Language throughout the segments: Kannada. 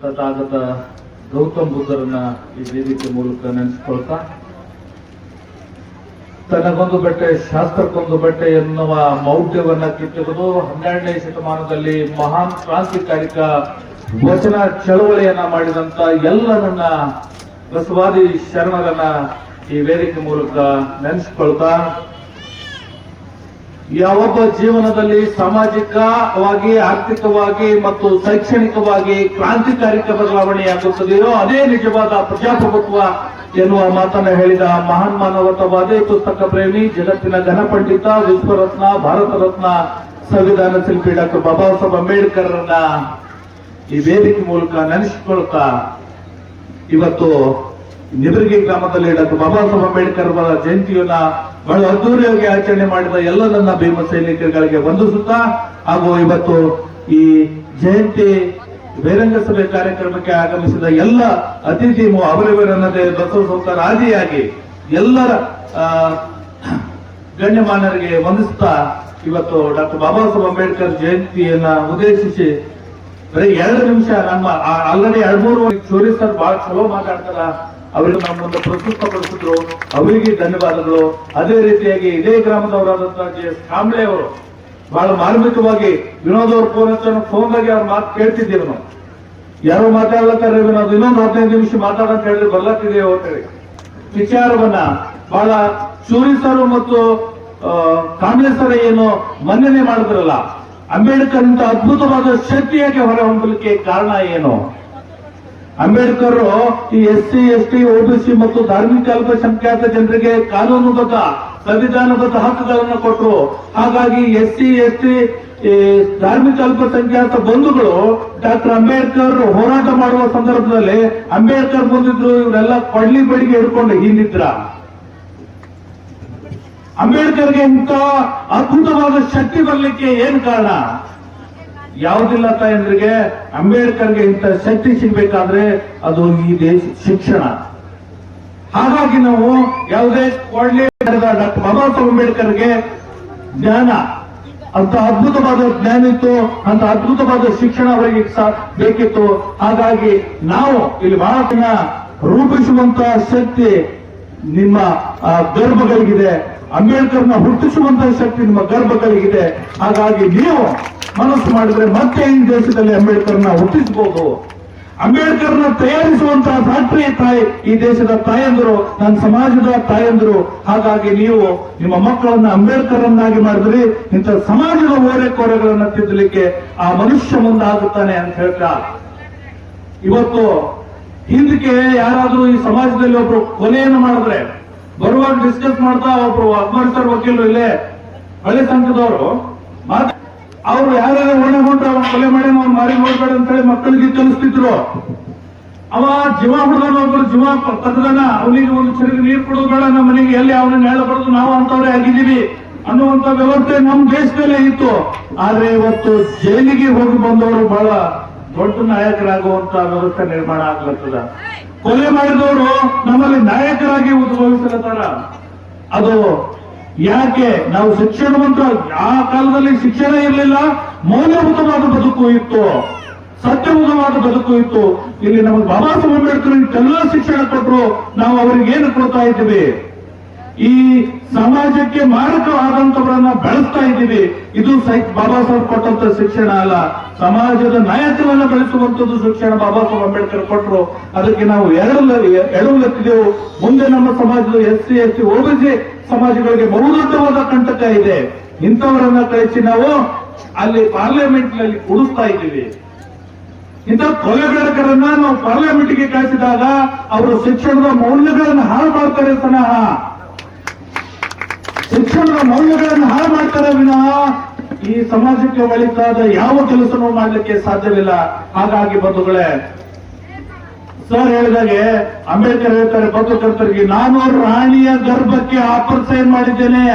ತಥಾಗತ ಗೌತಮ್ ಬುದ್ಧರನ್ನ ಈ ವೇದಿಕೆ ಮೂಲಕ ನೆನೆಸಿಕೊಳ್ತಾ, ತನಗೊಂದು ಬಟ್ಟೆ ಶಾಸ್ತ್ರಕ್ಕೊಂದು ಬಟ್ಟೆ ಎನ್ನುವ ಮೌಢ್ಯವನ್ನ ಕಿತ್ತುವುದು 12ನೇ ಶತಮಾನದಲ್ಲಿ ಮಹಾನ್ ಕ್ರಾಂತಿಕಾರಿಕ ವಚನ ಚಳವಳಿಯನ್ನ ಮಾಡಿದಂತ ಎಲ್ಲ ನನ್ನ ಬಸವಾದಿ ಶರಣರನ್ನ ಈ ವೇದಿಕೆ ಮೂಲಕ ನೆನೆಸಿಕೊಳ್ತಾ, ಯಾವೊಬ್ಬ ಜೀವನದಲ್ಲಿ ಸಾಮಾಜಿಕವಾಗಿ, ಆರ್ಥಿಕವಾಗಿ ಮತ್ತು ಶೈಕ್ಷಣಿಕವಾಗಿ ಕ್ರಾಂತಿಕಾರಿಕ ಬದಲಾವಣೆಯಾಗುತ್ತದೆಯೋ ಅದೇ ನಿಜವಾದ ಪ್ರಜಾಪ್ರಭುತ್ವ ಎನ್ನುವ ಮಾತನ್ನು ಹೇಳಿದ ಮಹಾನ್ ಮಾನವತಾವಾದಿ, ಪುಸ್ತಕ ಪ್ರೇಮಿ, ಜಗತ್ತಿನ ಘನಪಂಡಿತ, ವಿಶ್ವರತ್ನ, ಭಾರತ ರತ್ನ, ಸಂವಿಧಾನ ಶಿಲ್ಪಿ ಡಾಕ್ಟರ್ ಬಾಬಾ ಸಾಹೇಬ್ ಅಂಬೇಡ್ಕರ್ ರನ್ನ ಈ ವೇದಿಕೆ ಮೂಲಕ ನೆನೆಸಿಕೊಳ್ತಾ, ಇವತ್ತು ನಿಬರ್ಗಿ ಗ್ರಾಮದಲ್ಲಿ ಡಾಕ್ಟರ್ ಬಾಬಾ ಸಾಹೇಬ್ ಅಂಬೇಡ್ಕರ್ ಅವರ ಜಯಂತಿಯನ್ನ ಬಹಳ ಅದ್ದೂರಿಯಾಗಿ ಆಚರಣೆ ಮಾಡಿದ ಎಲ್ಲ ನನ್ನ ಭೀಮ ಸೈನಿಕರಿಗೆ ವಂದಿಸುತ್ತಾ, ಹಾಗೂ ಇವತ್ತು ಈ ಜಯಂತಿ ಬಹಿರಂಗ ಸಭೆ ಕಾರ್ಯಕ್ರಮಕ್ಕೆ ಆಗಮಿಸಿದ ಎಲ್ಲ ಅತಿಥಿ ಅವರಿವರನ್ನದೇ ಬಸವ ಸಂಸ್ಥರ ಆದಿಯಾಗಿ ಎಲ್ಲರ ಗಣ್ಯಮಾನ್ಯರಿಗೆ ವಂದಿಸುತ್ತಾ, ಇವತ್ತು ಡಾಕ್ಟರ್ ಬಾಬಾ ಸಾಹೇಬ್ ಅಂಬೇಡ್ಕರ್ ಜಯಂತಿಯನ್ನ ಉದ್ದೇಶಿಸಿ ಬರೀ 2 ನಿಮಿಷ ನಮ್ಮ ಆಲ್ರೆಡಿ 2-3 ಚೋರಿ ಸರ್ ಬಹಳ ಚಲೋ ಮಾತಾಡ್ತಾರ, ಅವರಿಗೆ ನಮ್ಮ ಮುಂದೆ ಪ್ರಸ್ತುತಪಡಿಸಿದ್ರು, ಅವರಿಗೆ ಧನ್ಯವಾದಗಳು. ಅದೇ ರೀತಿಯಾಗಿ ಇದೇ ಗ್ರಾಮದವರಾದಂತಹ ಜೆ.ಎಸ್. ಕಾಂಬ್ಳೆ ಅವರು ಬಹಳ ಮಾರ್ಮಿಕವಾಗಿ ವಿನೋದ್ ಅವ್ರ ಫೋನ್ದಾಗೆ ಅವ್ರ ಮಾತು ಕೇಳ್ತಿದ್ದೀವಿ ನಾವು, ಯಾರೋ ಮಾತಾಡ್ಲತ್ತಾರೆ ವಿನೋದ್, ಇನ್ನೊಂದು 15 ನಿಮಿಷ ಮಾತಾಡಂತ ಹೇಳಿದ್ರೆ ಬರ್ಲತ್ತಿದೆಯೋ ಅಂತೇಳಿ ವಿಚಾರವನ್ನ ಬಹಳ ಚೂರಿ ಸರ್ ಮತ್ತು ಕಾಂಬ್ಳೆ ಸರ್ ಏನು ಮನ್ನಣೆ ಮಾಡಿದ್ರಲ್ಲ, ಅಂಬೇಡ್ಕರ್ ಇಂತ ಅದ್ಭುತವಾದ ಶಕ್ತಿಯಾಗಿ ಹೊರಹೊಮ್ಮಲಿಕ್ಕೆ ಕಾರಣ ಏನು? ಅಂಬೇಡ್ಕರ್ ಈ SC, ST, OBC ಮತ್ತು ಧಾರ್ಮಿಕ ಅಲ್ಪಸಂಖ್ಯಾತ ಜನರಿಗೆ ಕಾನೂನುಬದ್ಧ ಸಂವಿಧಾನಬದ್ಧ ಹಕ್ಕುಗಳನ್ನು ಕೊಟ್ಟರು. ಹಾಗಾಗಿ SC, ST ಧಾರ್ಮಿಕ ಅಲ್ಪಸಂಖ್ಯಾತ ಬಂಧುಗಳು ಡಾಕ್ಟರ್ ಅಂಬೇಡ್ಕರ್ ಹೋರಾಟ ಮಾಡುವ ಸಂದರ್ಭದಲ್ಲಿ ಅಂಬೇಡ್ಕರ್ ಬಂದಿದ್ರು, ಇವರೆಲ್ಲ ಕೊಡ್ಲಿ ಬಡಿಗೆ ಹಿಡ್ಕೊಂಡು ಹಿಂದಿದ್ರ. ಅಂಬೇಡ್ಕರ್ಗೆ ಇಂಥ ಅದ್ಭುತವಾದ ಶಕ್ತಿ ಬರಲಿಕ್ಕೆ ಏನ್ ಕಾರಣ? ಯಾವುದಿಲ್ಲ ತಾಯಂದ್ರಿಗೆ, ಅಂಬೇಡ್ಕರ್ಗೆ ಇಂಥ ಶಕ್ತಿ ಸಿಗ್ಬೇಕಾದ್ರೆ ಅದು ಈ ದೇಶ ಶಿಕ್ಷಣ. ಹಾಗಾಗಿ ನಾವು ಯಾವುದೇ ಕೊಡ್ಲಿ ಡಾಕ್ಟರ್ ಬಾಬಾ ಸಾಹೇಬ್ ಅಂಬೇಡ್ಕರ್ಗೆ ಜ್ಞಾನ, ಅಂತ ಅದ್ಭುತವಾದ ಜ್ಞಾನ ಇತ್ತು, ಅಂತ ಅದ್ಭುತವಾದ ಶಿಕ್ಷಣ ಅವರಿಗೆ ಬೇಕಿತ್ತು. ಹಾಗಾಗಿ ನಾವು ಇಲ್ಲಿ ಬಹಳ ರೂಪಿಸುವಂತ ಶಕ್ತಿ ನಿಮ್ಮ ಗರ್ಭಗಳಿಗಿದೆ, ಅಂಬೇಡ್ಕರ್ನ ಹುಟ್ಟಿಸುವಂತಹ ಶಕ್ತಿ ನಿಮ್ಮ ಗರ್ಭಗಳಿಗಿದೆ. ಹಾಗಾಗಿ ನೀವು ಮನಸ್ಸು ಮಾಡಿದ್ರೆ ಮತ್ತೆ ಈ ದೇಶದಲ್ಲಿ ಅಂಬೇಡ್ಕರ್ನ ಹುಟ್ಟಿಸಬಹುದು. ಅಂಬೇಡ್ಕರ್ನ ತಯಾರಿಸುವಂತಹ ಫ್ಯಾಕ್ಟರಿ ತಾಯಿ ಈ ದೇಶದ ತಾಯಂದರು, ನನ್ನ ಸಮಾಜದ ತಾಯಂದರು. ಹಾಗಾಗಿ ನೀವು ನಿಮ್ಮ ಮಕ್ಕಳನ್ನ ಅಂಬೇಡ್ಕರ್ನಾಗಿ ಮಾಡಿದ್ರಿ, ಇಂಥ ಸಮಾಜದ ಓರೆಕೋರೆಗಳನ್ನ ತಿದ್ದಲಿಕ್ಕೆ ಆ ಮನುಷ್ಯ ಮುಂದಾಗುತ್ತಾನೆ ಅಂತ ಹೇಳ್ತಾ, ಇವತ್ತು ಹಿಂದಕ್ಕೆ ಯಾರಾದ್ರೂ ಈ ಸಮಾಜದಲ್ಲಿ ಒಬ್ರು ಕೊಲೆಯನ್ನು ಮಾಡಿದ್ರೆ ಬರುವಾಗ ಡಿಸ್ಕಸ್ ಮಾಡ್ತಾ ಒಬ್ರು ಅಕ್ಬರ್ ಸರ್ ವಕೀಲರು ಇಲ್ಲೇ ಹಳೆ ಸಂಘದವರು ಅವ್ರು ಯಾರ್ಯಾರು ಒಣಗೊಂಡ್ರೆ ಅವ್ನು ಕೊಲೆ ಮಾಡಿ ಅವ್ನು ಮಾರಿ ನೋಡ್ಬೇಡ ಅಂತ ಹೇಳಿ ಮಕ್ಕಳಿಗೆ ಕಲಿಸ್ತಿದ್ರು. ಅವ ಜೀವ ಹುಡುಗನ ಒಬ್ಬರು ಜೀವ ತಗದನ, ಅವನಿಗೆ ಒಂದು ಚರಿಗೆ ನೀರು ಕೊಡೋದು ಬೇಡ, ನಮ್ಮ ಮನೆಗೆ ಎಲ್ಲಿ ಅವನನ್ನ ಹೇಳಬಾರ್ದು, ನಾವು ಅಂತವ್ರೆ ಆಗಿದ್ದೀವಿ ಅನ್ನುವಂತ ವ್ಯವಸ್ಥೆ ನಮ್ಮ ದೇಶದಲ್ಲೇ ಇತ್ತು. ಆದ್ರೆ ಇವತ್ತು ಜೈಲಿಗೆ ಹೋಗಿ ಬಂದವರು ಬಹಳ ದೊಡ್ಡ ನಾಯಕರಾಗುವಂತ ವ್ಯವಸ್ಥೆ ನಿರ್ಮಾಣ ಆಗ್ಲತ್ತದ. ಕೊಲೆ ಮಾಡಿದವರು ನಮ್ಮಲ್ಲಿ ನಾಯಕರಾಗಿ ಉದ್ಭವಿಸಲತ್ತಾರ. ಅದು ಯಾಕೆ? ನಾವು ಶಿಕ್ಷಣವಂತ, ಆ ಕಾಲದಲ್ಲಿ ಶಿಕ್ಷಣ ಇರಲಿಲ್ಲ, ಮೌಲ್ಯಯುತವಾದ ಬದುಕು ಇತ್ತು, ಸತ್ಯಯುತವಾದ ಬದುಕು ಇತ್ತು. ಇಲ್ಲಿ ನಮಗೆ ಬಾಬಾ ಸಾಹೇಬ್ ಅಂಬೇಡ್ಕರ್ ಎಲ್ಲ ಶಿಕ್ಷಣ ಕೊಟ್ಟರು, ನಾವು ಅವರಿಗೆ ಏನು ಕೊಡ್ತಾ ಇದ್ದೀವಿ? ಈ ಸಮಾಜಕ್ಕೆ ಮಾರಕವಾದಂತವರನ್ನ ಬೆಳೆಸ್ತಾ ಇದ್ದೀವಿ. ಇದು ಬಾಬಾ ಸಾಹೇಬ್ ಕೊಟ್ಟಂತ ಶಿಕ್ಷಣ ಅಲ್ಲ, ಸಮಾಜದ ನಾಯಕರನ್ನ ಬೆಳೆಸುವಂತದ್ದು ಶಿಕ್ಷಣ ಬಾಬಾ ಸಾಹೇಬ್ ಅಂಬೇಡ್ಕರ್ ಕೊಟ್ಟರು. ಅದಕ್ಕೆ ನಾವು ಎಡವುಲತ್ತಿದೆವು. ಮುಂದೆ ನಮ್ಮ ಸಮಾಜದ SC, ST, OBC ಸಮಾಜಗಳಿಗೆ ಬಹುದೊಡ್ಡವಾದ ಕಂಟಕ ಇದೆ. ಇಂಥವರನ್ನ ಕಳಿಸಿ ನಾವು ಅಲ್ಲಿ ಪಾರ್ಲಿಮೆಂಟ್ ನಲ್ಲಿ ಕೂಡಿಸ್ತಾ ಇದ್ದೀವಿ. ಇಂಥ ಕೊಲೆಗಾರಕರನ್ನ ನಾವು ಪಾರ್ಲಿಮೆಂಟ್ಗೆ ಕಳಿಸಿದಾಗ ಅವರು ಶಿಕ್ಷಣದ ಮೌಲ್ಯಗಳನ್ನು ಹಾಳು ಮಾಡ್ತಾರೆ ವಿನಃ, ಶಿಕ್ಷಣದ ಮೌಲ್ಯಗಳನ್ನು ಹಾಳು ಮಾಡ್ತಾರೆ ವಿನಃ ಈ ಸಮಾಜಕ್ಕೆ ಒಳಿತಾದ ಯಾವ ಕೆಲಸನೂ ಮಾಡಲಿಕ್ಕೆ ಸಾಧ್ಯವಿಲ್ಲ. ಹಾಗಾಗಿ ಬಂಧುಗಳೇ, ಸರ್ ಹೇಳಿದಾಗೆ ಅಂಬೇಡ್ಕರ್ ಹೇಳ್ತಾರೆ ಪತ್ರಕರ್ತರಿಗೆ, ನಾನು ರಾಣಿಯ ಗರ್ಭಕ್ಕೆ ಆಪರೇಷನ್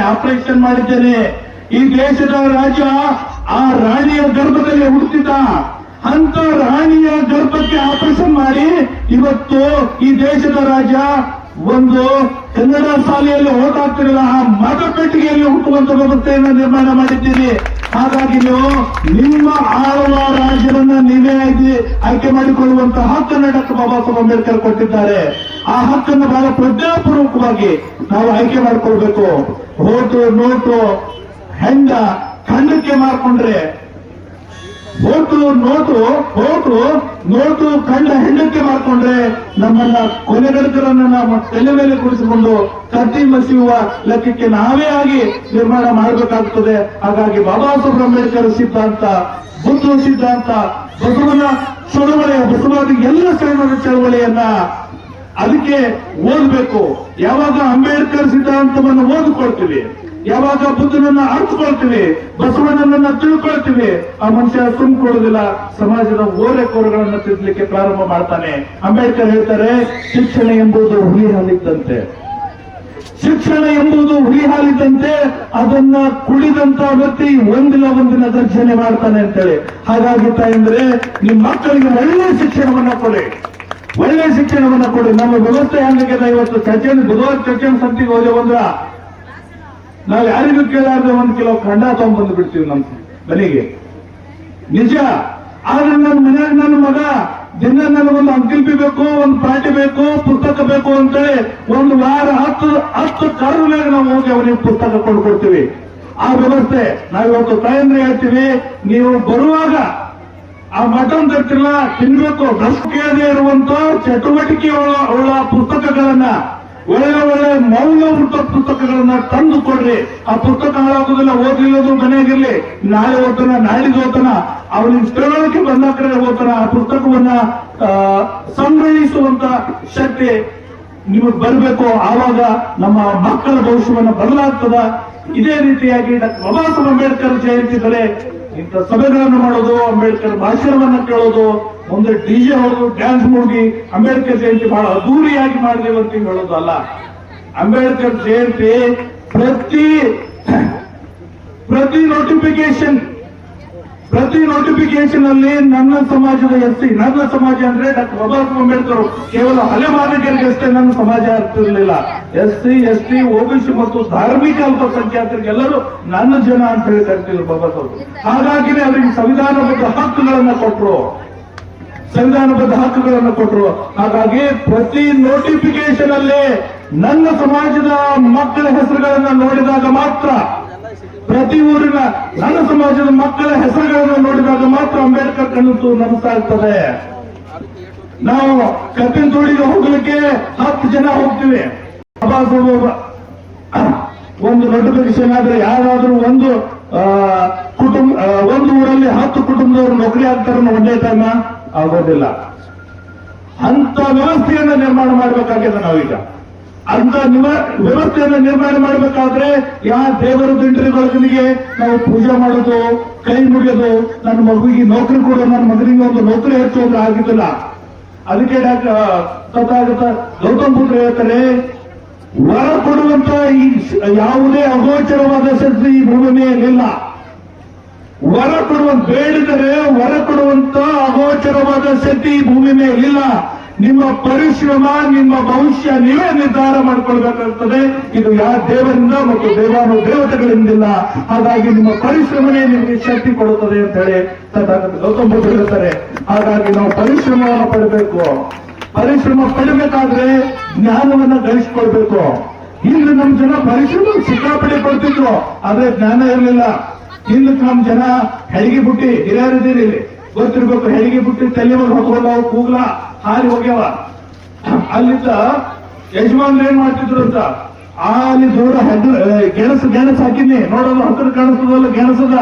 ಮಾಡಿದ್ದೇನೆ. ಈ ದೇಶದ ರಾಜ ಆ ರಾಣಿಯ ಗರ್ಭದಲ್ಲಿ ಹುಟ್ಟಿದ, ಅಂತ ರಾಣಿಯ ಗರ್ಭಕ್ಕೆ ಆಪರೇಷನ್ ಮಾಡಿ ಇವತ್ತು ಈ ದೇಶದ ರಾಜ ಒಂದು ಕನ್ನಡ ಶಾಲೆಯಲ್ಲಿ ಓದಾಗ್ತಿರಲ್ಲ, ಆ ಮತಪೆಟ್ಟಿಗೆಯಲ್ಲಿ ಹುಟ್ಟುವಂತ ವ್ಯವಸ್ಥೆಯನ್ನು ನಿರ್ಮಾಣ ಮಾಡಿದ್ದೀನಿ. ಹಾಗಾಗಿ ನೀವು ನಿಮ್ಮ ಆಳುವ ರಾಜ್ಯವನ್ನು ನೀವೇ ಆಯ್ಕೆ ಮಾಡಿಕೊಳ್ಳುವಂತ ಹಕ್ಕನ್ನು ಡಾಕ್ಟರ್ ಬಾಬಾ ಸಾಹೇಬ್ ಅಂಬೇಡ್ಕರ್ ಕೊಟ್ಟಿದ್ದಾರೆ. ಆ ಹಕ್ಕನ್ನು ಬಹಳ ಪ್ರಜ್ಞಾಪೂರ್ವಕವಾಗಿ ನಾವು ಆಯ್ಕೆ ಮಾಡಿಕೊಳ್ಬೇಕು. ಓಟು ನೋಟು ಹೆಂಡ ಖಂಡಕ್ಕೆ ಮಾರ್ಕೊಂಡ್ರೆ ಓಟು ನೋಟು ಕಂಡ ಹೆಂಡಕ್ಕೆ ಮಾರ್ಕೊಂಡ್ರೆ ನಮ್ಮನ್ನ ಕೊಲೆಗಡಕರನ್ನ ನಾವು ತಲೆ ಮೇಲೆ ಕುಡಿಸಿಕೊಂಡು ಕತ್ತಿ ಮಸಿಯುವ ಲೆಕ್ಕಕ್ಕೆ ನಾವೇ ಆಗಿ ನಿರ್ಮಾಣ ಮಾಡಬೇಕಾಗ್ತದೆ. ಹಾಗಾಗಿ ಬಾಬಾ ಸಾಹೇಬ್ ಅಂಬೇಡ್ಕರ್ ಸಿದ್ಧಾಂತ, ಬುದ್ಧ ಸಿದ್ಧಾಂತ, ಬಸವನ ಚಳವಳಿಯ ಬಸವಾದಿ ಎಲ್ಲ ಚಳವಳಿಯನ್ನ ಅದಕ್ಕೆ ಓದಬೇಕು. ಯಾವಾಗ ಅಂಬೇಡ್ಕರ್ ಸಿದ್ಧಾಂತವನ್ನು ಓದಿಕೊಳ್ತೀವಿ, ಯಾವಾಗ ಬುದ್ಧನನ್ನ ಅರ್ಥಕೊಳ್ತೀವಿ, ಬಸವಣ್ಣನನ್ನ ತಿಳ್ಕೊಳ್ತೀವಿ, ಆ ಮನುಷ್ಯ ಸುಮ್ಕೊಳ್ಳೋದಿಲ್ಲ, ಸಮಾಜದ ಓರೆಕೋರೆಗಳನ್ನು ತಿದ್ದಲಿಕ್ಕೆ ಪ್ರಾರಂಭ ಮಾಡ್ತಾನೆ. ಅಂಬೇಡ್ಕರ್ ಹೇಳ್ತಾರೆ, ಶಿಕ್ಷಣ ಎಂಬುದು ಹುಲಿ ಹಾಲಿದ್ದಂತೆ, ಶಿಕ್ಷಣ ಎಂಬುದು ಹುಲಿ ಹಾಲಿದ್ದಂತೆ, ಅದನ್ನ ಕುಡಿದಂತ ವ್ಯಕ್ತಿ ಒಂದಿನ ಗರ್ಜನೆ ಮಾಡ್ತಾನೆ ಅಂತೇಳಿ. ಹಾಗಾಗಿ ತಾಯಂದ್ರೆ ನಿಮ್ಮ ಮಕ್ಕಳಿಗೆ ಒಳ್ಳೆ ಶಿಕ್ಷಣವನ್ನ ಕೊಡಿ, ಒಳ್ಳೆ ಶಿಕ್ಷಣವನ್ನ ಕೊಡಿ. ನಮ್ಮ ವ್ಯವಸ್ಥೆ ಹೆಂಗಿದೆ ಇವತ್ತು? ಬುಧವಾರ ಚರ್ಚೆ ಸಂತಿಗೆ ಹೋದೆ ಬಂದ್ರ ನಾವು ಯಾರಿಗೂ ಕೇಳಾರ್ದೆ 1 ಕಿಲೋ ಖಂಡ ತಗೊಂಡ್ಬಂದು ಬಿಡ್ತೀವಿ ನಮ್ಮ ಮನೆಗೆ. ನಿಜ. ಆದ್ರೆ ನನ್ನ ಮನೆಯಾಗ ನನ್ನ ಮಗ ದಿನ ನನಗೊಂದು ಅಂಕಿಲ್ಪಿ ಬೇಕು, ಒಂದು ಪಾರ್ಟಿ ಬೇಕು, ಪುಸ್ತಕ ಬೇಕು ಅಂತೇಳಿ ಒಂದು ವಾರ 10 ಕರುವಿನಾಗ ನಾವು ಹೋಗಿ ಅವನಿಗೆ ಪುಸ್ತಕ ಕೊಡ್ತೀವಿ. ಆ ವ್ಯವಸ್ಥೆ ನಾವಿವತ್ತು ತಾಯಂದ್ರೆ ಹೇಳ್ತೀವಿ, ನೀವು ಬರುವಾಗ ಆ ಮಟನ್ ತರ್ತಿಲ್ಲ, ತಿನ್ಬೇಕು. ರಸ್ ಕೇಳದೆ ಇರುವಂತ ಚಟುವಟಿಕೆ ಉಳ್ಳ ಪುಸ್ತಕಗಳನ್ನ, ಒಳ್ಳೆ ಮೌಲ್ಯಯುತ ಪುಸ್ತಕಗಳನ್ನ ತಂದು ಕೊಡ್ರಿ. ಆ ಪುಸ್ತಕ ಹಾಳಾಗೋದಿಲ್ಲ, ಓದಿಲ್ಲದು ಮನೆಯಾಗಿರ್ಲಿ, ನಾಳೆ ಓದ್ತಾನ, ನಾಳಿದ್ದು ಓದ್ತಾನ, ಅವನಿಗೆ ತಿಳುವಳಿಕೆ ಬಂದಾಕರೆ ಓದ್ತಾನ. ಆ ಪುಸ್ತಕವನ್ನ ಸಂಗ್ರಹಿಸುವಂತ ಶಕ್ತಿ ನಿಮಗೆ ಬರಬೇಕು. ಆವಾಗ ನಮ್ಮ ಮಕ್ಕಳ ಭವಿಷ್ಯವನ್ನ ಬದಲಾಗ್ತದ. ಇದೇ ರೀತಿಯಾಗಿ ಡಾಕ್ಟರ್ ಬಾಬಾ ಸಾಹೇಬ್ ಅಂಬೇಡ್ಕರ್ ಜಯಂತಿ ಬೆಲೆ ಇಂಥ ಸಭೆಗಳನ್ನು ಮಾಡೋದು, ಅಂಬೇಡ್ಕರ್ ಭಾಷಣವನ್ನ ಕೇಳೋದು, ಮುಂದೆ ಡಿಜೆ ಹೊಡೆದು ಡ್ಯಾನ್ಸ್ ಹೋಗಿ ಅಂಬೇಡ್ಕರ್ ಜಯಂತಿ ಬಹಳ ಅದ್ದೂರಿಯಾಗಿ ಮಾಡಿದೇವೆ ಅಂತ ಹೇಳೋದು ಅಲ್ಲ. ಅಂಬೇಡ್ಕರ್ ಜಯಂತಿ ಪ್ರತಿ ನೋಟಿಫಿಕೇಶನ್ ಅಲ್ಲಿ ನನ್ನ ಸಮಾಜದ ಎಸ್ಸಿ, ನನ್ನ ಸಮಾಜ ಅಂದ್ರೆ ಡಾಕ್ಟರ್ ಬಾಬಾ ಸಾಹೇಬ್ ಅಂಬೇಡ್ಕರ್ ಕೇವಲ ಅಲೆಮಾದಿಗರಿಗೆ ಅಷ್ಟೇ ನನ್ನ ಸಮಾಜ ಆಗ್ತಿರ್ಲಿಲ್ಲ. SC ST OBC ಮತ್ತು ಧಾರ್ಮಿಕ ಅಲ್ಪಸಂಖ್ಯಾತರಿಗೆಲ್ಲರೂ ನನ್ನ ಜನ ಅಂತ ಹೇಳಿ ಕರಿತಿದ್ರು ಬಾಬಾ ಸಾಹೇಬ್. ಹಾಗಾಗಿನೇ ಅವರಿಗೆ ಸಂವಿಧಾನಬದ್ಧ ಹಕ್ಕುಗಳನ್ನ ಕೊಟ್ಟರು. ಹಾಗಾಗಿ ಪ್ರತಿ ನೋಟಿಫಿಕೇಶನ್ ಅಲ್ಲಿ ನನ್ನ ಸಮಾಜದ ಮಕ್ಕಳ ಹೆಸರುಗಳನ್ನ ನೋಡಿದಾಗ ಮಾತ್ರ, ಪ್ರತಿ ಊರಿನ ನನ್ನ ಸಮಾಜದ ಮಕ್ಕಳ ಹೆಸರುಗಳನ್ನು ನೋಡಿದಾಗ ಮಾತ್ರ ಅಂಬೇಡ್ಕರ್ ಕನಸು ನನಸಾಗ್ತದೆ. ನಾವು ಕಬ್ಬಿನ ತೋಡಿಗೆ ಹೋಗ್ಲಿಕ್ಕೆ 10 ಜನ ಹೋಗ್ತೀವಿ. ಬಾಬಾ ಸಾಹೇಬ್ ಒಂದು ನೋಟಿಫಿಕೇಶನ್ ಆದ್ರೆ ಯಾರಾದ್ರೂ ಒಂದು ಊರಲ್ಲಿ 10 ಕುಟುಂಬದವರು ನೌಕರಿ ಆಗ್ತಾರೆ ಒಂದೇ ಟೈಮ್ ಆಗೋದಿಲ್ಲ. ಅಂತ ವ್ಯವಸ್ಥೆಯನ್ನ ನಿರ್ಮಾಣ ಮಾಡಬೇಕಾಗಿದೆ ನಾವೀಗ. ಅಂತ ವ್ಯವಸ್ಥೆಯನ್ನು ನಿರ್ಮಾಣ ಮಾಡಬೇಕಾದ್ರೆ ಯಾವ ದೇವರ ದಿಂಡ್ರಿಗಳಿಗೆ ನಾವು ಪೂಜೆ ಮಾಡೋದು, ಕೈ ಮುಗಿಯೋದು, ನನ್ನ ಮಗುವಿಗೆ ನೌಕರಿ ಕೊಡೋದು, ನನ್ನ ಮಗನಿಗೆ ಒಂದು ನೌಕರಿ ಹೆಚ್ಚೋದು ಆಗಿದ್ದಿಲ್ಲ. ಅದಕ್ಕೆ ತಥಾಗತ ಗೌತಮ್ ಬುದ್ಧ ಹೇಳ್ತಾರೆ, ವರ ಕೊಡುವಂತ ಈ ಯಾವುದೇ ಅಗೋಚರವಾದ ಶಕ್ತಿ ಈ ಭೂಮಿ ಮೇಲಿಲ್ಲ. ವರ ಬೇಡಿದರೆ ವರ ಕೊಡುವಂತ ಅಗೋಚರವಾದ ಶಕ್ತಿ ಈ ಭೂಮಿ ಮೇಲಿಲ್ಲ. ನಿಮ್ಮ ಪರಿಶ್ರಮ, ನಿಮ್ಮ ಭವಿಷ್ಯ ನೀವೇ ನಿರ್ಧಾರ ಮಾಡಿಕೊಳ್ಬೇಕಾಗ್ತದೆ. ಇದು ಯಾವ ದೇವರಿಂದ ಮತ್ತು ದೇವತೆಗಳಿಂದಿಲ್ಲ. ಹಾಗಾಗಿ ನಿಮ್ಮ ಪರಿಶ್ರಮನೇ ನಿಮಗೆ ಶಕ್ತಿ ಕೊಡುತ್ತದೆ ಅಂತ ಹೇಳಿ ತಥಾಗತ ಗೌತಮ್ ಬುದ್ಧ ಹೇಳ್ತಾರೆ. ಹಾಗಾಗಿ ನಾವು ಪರಿಶ್ರಮವನ್ನು ಪಡಬೇಕು. ಪರಿಶ್ರಮ ಪಡಬೇಕಾದ್ರೆ ಜ್ಞಾನವನ್ನ ಗಳಿಸಿಕೊಳ್ಬೇಕು. ಇಲ್ಲಿ ನಮ್ಮ ಜನ ಪರಿಶ್ರಮ ಸಿಕ್ಕಾಪಟ್ಟೆ ಪಡ್ತಿದ್ರು, ಆದ್ರೆ ಜ್ಞಾನ ಇರಲಿಲ್ಲ. ಇಲ್ಲಿ ನಮ್ಮ ಜನ ಹೆರಿಗೆ ಬುಟ್ಟಿ, ಹಿರಿಯರಿದ್ದೀರಿ ಇಲ್ಲಿ ಗೊತ್ತಿರ್ಬೇಕು, ಹೆರಿಗೆ ಬುಟ್ಟಿ ತಲೆ ಮೇಲೆ ಹೊತ್ಕೊಂಡವು, ಕೂಗ್ಲ ಹಾರಿ ಹೋಗ್ಯಾವ. ಅಲ್ಲಿದ್ದ ಯಜಮಾನ್ರು ಏನ್ ಮಾಡ್ತಿದ್ರು ಅಂತ, ಅಲ್ಲಿ ದೂರ ಗೆಣಸು ಹಾಕಿನಿ ನೋಡೋದು, ಹತ್ತಿರ ಕಾಣಿಸ್ತದಲ್ಲ ಗೆಣಸದ,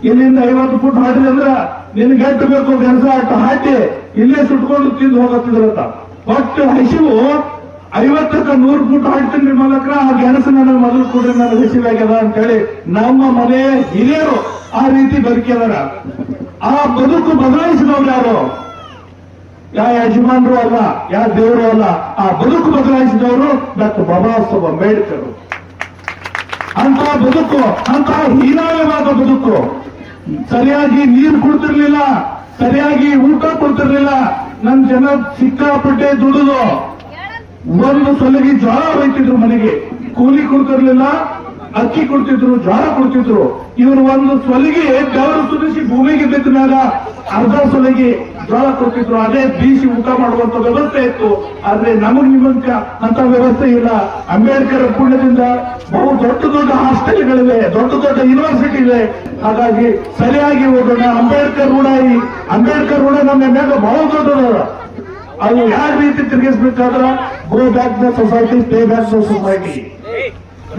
ಇಲ್ಲಿಂದ 50 ಫುಟ್ ಹಾಡಿದೆ ಅಂದ್ರ ನಿನ್ಗೆ ಗಟ್ಟು ಬೇಕು ಗೆಣಸ ಹಾಕಿ ಇಲ್ಲೇ ಸುಟ್ಕೊಂಡು ತಿಂದು ಹೋಗತ್ತಿದ್ರಂತ. ಒಟ್ಟು ಹಸಿವು 50ಕ್ಕೆ 100 ಫುಟ್ ಹಾಡ್ತೀನಿ ಮಲಕ್ರ, ಆ ಗೆಣಸು ನನಗೆ ಮೊದಲು ಕೊಡ್ರಿ, ನನಗೆ ಹಸಿವಾಗ್ಯದ ಅಂತ ಹೇಳಿ ನಮ್ಮ ಮನೆ ಹಿರಿಯರು ಆ ರೀತಿ ಬದುಕಿದಾರ. ಆ ಬದುಕು ಬದಲಾಯಿಸಿದವ್ರು ಯಾರು? ಯಾವ ಯಜಮಾನರು ಅಲ್ಲ, ಯಾವ ದೇವರು ಅಲ್ಲ. ಆ ಬದುಕು ಬದಲಾಯಿಸಿದವರು ಡಾಕ್ಟರ್ ಬಾಬಾ ಸಾಹೇಬ್ ಅಂಬೇಡ್ಕರ್. ಅಂತ ಬದುಕು, ಅಂತ ಹೀನಾಯವಾದ ಬದುಕು. ಸರಿಯಾಗಿ ನೀರು ಕೊಡ್ತಿರ್ಲಿಲ್ಲ, ಸರಿಯಾಗಿ ಊಟ ಕೊಡ್ತಿರ್ಲಿಲ್ಲ. ನನ್ನ ಜನ ಸಿಕ್ಕಾಪಟ್ಟೆ ದುಡಿದು ಒಂದು ಸಲಗಿ ಜ್ವಾಳ ಒಯ್ತಿದ್ರು ಮನೆಗೆ, ಕೂಲಿ ಕೊಡ್ತಿರ್ಲಿಲ್ಲ, ಅಕ್ಕಿ ಕೊಡ್ತಿದ್ರು, ಜ್ವಾಳ ಕೊಡ್ತಿದ್ರು. ಇವರು ಒಂದು ಸೊಲಿಗೆ ಬೆವರು ಸುರಿಸಿ ಭೂಮಿಗೆ ಬಿದ್ದ ಮೇಲೆ ಅರ್ಧ ಸೊಲಿಗೆ ಜೋಳ ಕೊಟ್ಟಿದ್ರು. ಅದೇ ಬೀಸಿ ಊಟ ಮಾಡುವಂತ ವ್ಯವಸ್ಥೆ ಇತ್ತು. ಆದ್ರೆ ನಮಗ್ ನಿಮಗ್ ಅಂತ ವ್ಯವಸ್ಥೆ ಇಲ್ಲ. ಅಂಬೇಡ್ಕರ್ ಪುಣ್ಯದಿಂದ ಬಹು ದೊಡ್ಡ ದೊಡ್ಡ ಹಾಸ್ಟೆಲ್ಗಳಿವೆ, ದೊಡ್ಡ ದೊಡ್ಡ ಯೂನಿವರ್ಸಿಟಿ ಇದೆ. ಹಾಗಾಗಿ ಸರಿಯಾಗಿ ಹೋಗೋಣ. ಅಂಬೇಡ್ಕರ್ ಋಣ ನಮ್ಮ ಮ್ಯಾಗ ಬಹಳ ದೊಡ್ಡದ. ಅದು ಯಾವ ರೀತಿ ತಿರುಗಿಸ್ಬೇಕಾದ್ರ go back the society, pay back the society.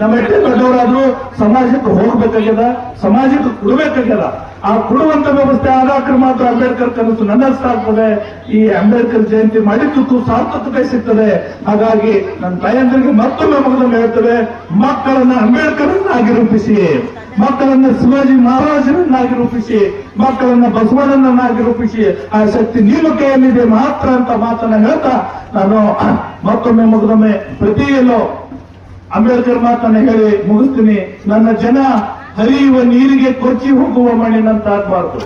ನಮ್ಮ ಎಷ್ಟೇ ದೊಡ್ಡವರಾದ್ರೂ ಸಮಾಜಕ್ಕೆ ಹೋಗ್ಬೇಕಾಗ್ಯದ, ಸಮಾಜಕ್ಕೆ ಕೊಡಬೇಕಾಗ್ಯದ. ಆ ಕೊಡುವಂತ ವ್ಯವಸ್ಥೆ ಆದಾಗ ಮಾತ್ರ ಅಂಬೇಡ್ಕರ್ ಕನಸು ನನಸಾಗ್ತದೆ. ಈ ಅಂಬೇಡ್ಕರ್ ಜಯಂತಿ ಮಾಡಿದ್ದಕ್ಕೂ ಸಾರ್ಥಕತೆ ಸಿಗ್ತದೆ. ಹಾಗಾಗಿ ನನ್ನ ತಾಯಂದ್ರಿಗೆ ಮತ್ತೊಮ್ಮೆ ಮಗದೊಮ್ಮೆ ಹೇಳ್ತೇವೆ, ಮಕ್ಕಳನ್ನ ಅಂಬೇಡ್ಕರನ್ನಾಗಿ ರೂಪಿಸಿ, ಮಕ್ಕಳನ್ನ ಶಿವಾಜಿ ಮಹಾರಾಜರನ್ನಾಗಿ ರೂಪಿಸಿ, ಮಕ್ಕಳನ್ನ ಬಸವಣ್ಣನನ್ನಾಗಿ ರೂಪಿಸಿ. ಆ ಶಕ್ತಿ ನಿಮ್ಮ ಕೈಯಲ್ಲಿದೆ ಮಾತ್ರ ಅಂತ ಮಾತನ್ನ ಹೇಳ್ತಾ ನಾನು ಮತ್ತೊಮ್ಮೆ ಮಗದೊಮ್ಮೆ ಪ್ರತಿಯಲ್ಲೋ ಅಂಬೇಡ್ಕರ್ ಮಾತನ್ನ ಹೇಳಿ ಮುಗಿಸ್ತೀನಿ. ನನ್ನ ಜನ ಹರಿಯುವ ನೀರಿಗೆ ಕೊಚ್ಚಿ ಹೋಗುವ ಮಣ್ಣಿನಂತಾಗಬಾರ್ದು.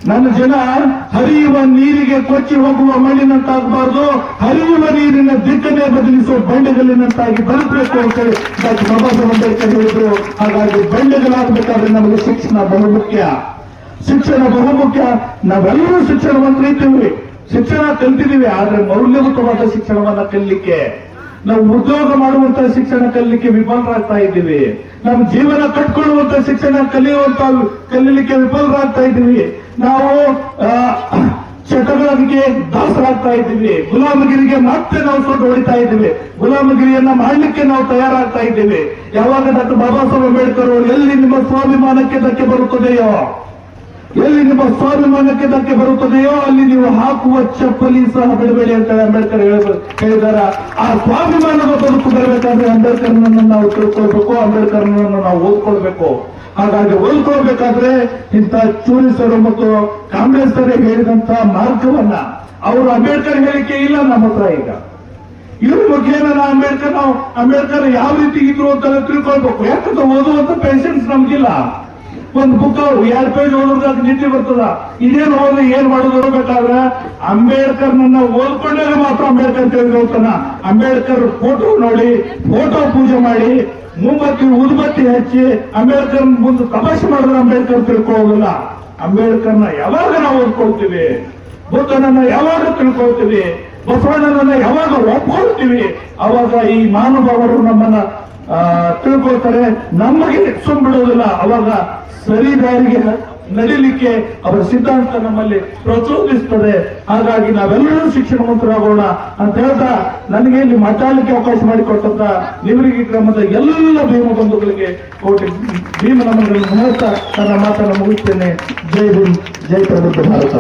ನನ್ನ ಜನ ಹರಿಯುವ ನೀರಿಗೆ ಕೊಚ್ಚಿ ಹೋಗುವ ಮಣ್ಣಿನಂತಾಗಬಾರ್ದು. ಹರಿಯುವ ನೀರಿನ ದಿಕ್ಕನ್ನೇ ಬದಲಿಸುವ ಬಂಡೆಗಲ್ಲಿನಂತಾಗಿ ಬದುಕಬೇಕು ಅಂತೇಳಿ ಡಾಕ್ಟರ್ ಬಾಬಾ ಸಾಹೇಬ್ ಅಂಬೇಡ್ಕರ್ ಹೇಳಿದ್ರು. ಹಾಗಾಗಿ ಬಂಡೆಗಳಾಗಬೇಕಾದ್ರೆ ನಮಗೆ ಶಿಕ್ಷಣ ಬಹುಮುಖ್ಯ. ಶಿಕ್ಷಣ ಬಹುಮುಖ್ಯ. ನಾವೆಲ್ಲರೂ ಶಿಕ್ಷಣವನ್ನು ಕಲಿತೀವಿ, ಶಿಕ್ಷಣ ಕಲಿತಿದ್ದೀವಿ. ಆದ್ರೆ ಮೌಲ್ಯಯುತವಾದ ಶಿಕ್ಷಣವನ್ನ ಕಲಿಲಿಕ್ಕೆ, ನಾವು ಉದ್ಯೋಗ ಮಾಡುವಂತ ಶಿಕ್ಷಣ ಕಲಿಲಿಕ್ಕೆ ವಿಫಲರಾಗ್ತಾ ಇದ್ದೀವಿ. ನಮ್ಮ ಜೀವನ ಕಟ್ಕೊಳ್ಳುವಂತ ಶಿಕ್ಷಣ ಕಲೀಲಿಕ್ಕೆ ವಿಫಲರಾಗ್ತಾ ಇದ್ದೀವಿ. ನಾವು ಚಟಗಳಿಗೆ ದಾಸರಾಗ್ತಾ ಇದ್ದೀವಿ. ಗುಲಾಮಗಿರಿಗೆ ಮತ್ತೆ ನಾವು ಸೊಟ್ಟು ಹೊಡಿತಾ ಇದ್ದೀವಿ. ಗುಲಾಮಗಿರಿಯನ್ನ ಮಾಡಲಿಕ್ಕೆ ನಾವು ತಯಾರಾಗ್ತಾ ಇದ್ದೀವಿ. ಯಾವಾಗ ಡಾಕ್ಟರ್ ಬಾಬಾ ಸಾಹೇಬ್ ಅಂಬೇಡ್ಕರ್ ಅವರು ಎಲ್ಲಿ ನಿಮ್ಮ ಸ್ವಾಭಿಮಾನಕ್ಕೆ ಧಕ್ಕೆ ಬರುತ್ತದೆಯೋ, ಎಲ್ಲಿ ನಿಮ್ಮ ಸ್ವಾಭಿಮಾನಕ್ಕೆ ಧಕ್ಕೆ ಬರುತ್ತದೆಯೋ ಅಲ್ಲಿ ನೀವು ಹಾಕುವ ಚಪ್ಪಲಿ ಸಹ ಬಿಡಬೇಡಿ ಅಂತ ಅಂಬೇಡ್ಕರ್ ಹೇಳಿದಾರ. ಆ ಸ್ವಾಭಿಮಾನದ ಬದುಕು ಬರಬೇಕಾದ್ರೆ ಅಂಬೇಡ್ಕರ್ನನ್ನು ನಾವು ತಿಳ್ಕೊಳ್ಬೇಕು, ಅಂಬೇಡ್ಕರ್ನನ್ನು ನಾವು ಓದ್ಕೊಳ್ಬೇಕು. ಹಾಗಾಗಿ ಓದ್ಕೊಳ್ಬೇಕಾದ್ರೆ ಇಂಥ ಚೂರಿಸರು ಮತ್ತು ಕಾಂಗ್ರೆಸ್ಸರೇ ಹೇಳಿದಂತ ಮಾರ್ಗವನ್ನ ಅವರು ಅಂಬೇಡ್ಕರ್ ಹೇಳಿಕೆ ಇಲ್ಲ ನಮ್ಮ ಹತ್ರ. ಈಗ ಇವ್ರ ಮುಖೇನ ಅಂಬೇಡ್ಕರ್ ಯಾವ ರೀತಿ ಇದ್ರು ಅಂತ ತಿಳ್ಕೊಳ್ಬೇಕು. ಯಾಕಂದ್ರೆ ಓದುವಂತ ಪೇಷನ್ಸ್ ನಮ್ಗಿಲ್ಲ. ಒಂದು ಬುಕ್ 2 ಪೇಜ್ ಓದೋದಾಗ ನಿಂತಿ ಬರ್ತದ. ಇದೇನು ಓದಿ ಏನ್ ಮಾಡೋದು ಬೇಕಾದ್ರೆ ಅಂಬೇಡ್ಕರ್ನನ್ನ ಓದ್ಕೊಂಡಾಗ ಮಾತ್ರ ಅಂಬೇಡ್ಕರ್ ತಿಳಿದೋಗ್ತಾನ. ಅಂಬೇಡ್ಕರ್ ಫೋಟೋ ನೋಡಿ, ಫೋಟೋ ಪೂಜೆ ಮಾಡಿ, ಮುಂಬತ್ತಿ ಉದ್ಬತ್ತಿ ಹಚ್ಚಿ ಅಂಬೇಡ್ಕರ್ ಮುಂದೆ ತಮಾಷೆ ಮಾಡಿದ್ರೆ ಅಂಬೇಡ್ಕರ್ ತಿಳ್ಕೊಳ್ಳೋದಿಲ್ಲ. ಅಂಬೇಡ್ಕರ್ನ ಯಾವಾಗ ನಾವು ಓದ್ಕೊಳ್ತೀವಿ, ಬುದ್ಧನನ್ನ ಯಾವಾಗ ತಿಳ್ಕೊಳ್ತೀವಿ, ಬಸವಣ್ಣನನ್ನ ಯಾವಾಗ ಒಪ್ಕೊಳ್ತೀವಿ, ಅವಾಗ ಈ ಮಹಾನುಭಾವರು ನಮ್ಮನ್ನ ತಿಳ್ಕೊಳ್ತಾರೆ. ನಮಗೆ ಸುಮ್ಬಿಡೋದಿಲ್ಲ. ಅವಾಗ ಸರಿ ದಾರಿಗೆ ನಡೀಲಿಕ್ಕೆ ಅವರ ಸಿದ್ಧಾಂತ ನಮ್ಮಲ್ಲಿ ಪ್ರಚೋದಿಸ್ತದೆ. ಹಾಗಾಗಿ ನಾವೆಲ್ಲರೂ ಶಿಕ್ಷಣವಂತರಾಗೋಣ ಅಂತ ಹೇಳ್ತಾ ನನಗೆ ಇಲ್ಲಿ ಮಾತಾಡಲಿಕ್ಕೆ ಅವಕಾಶ ಮಾಡಿಕೊಟ್ಟಂತ ನಿವೃತ್ತಿ ಕ್ರಮದ ಎಲ್ಲ ಭೀಮ ಬಂಧುಗಳಿಗೆ ಕೋಟಿ ಭೀಮ ನಮನಗಳನ್ನು ಹೇಳ್ತಾ ನನ್ನ ಮಾತನ್ನು ಮುಗಿಸ್ತೇನೆ. ಜೈ ಭೀಮ್, ಜೈ ಪ್ರಬುದ್ಧ ಭಾರತ.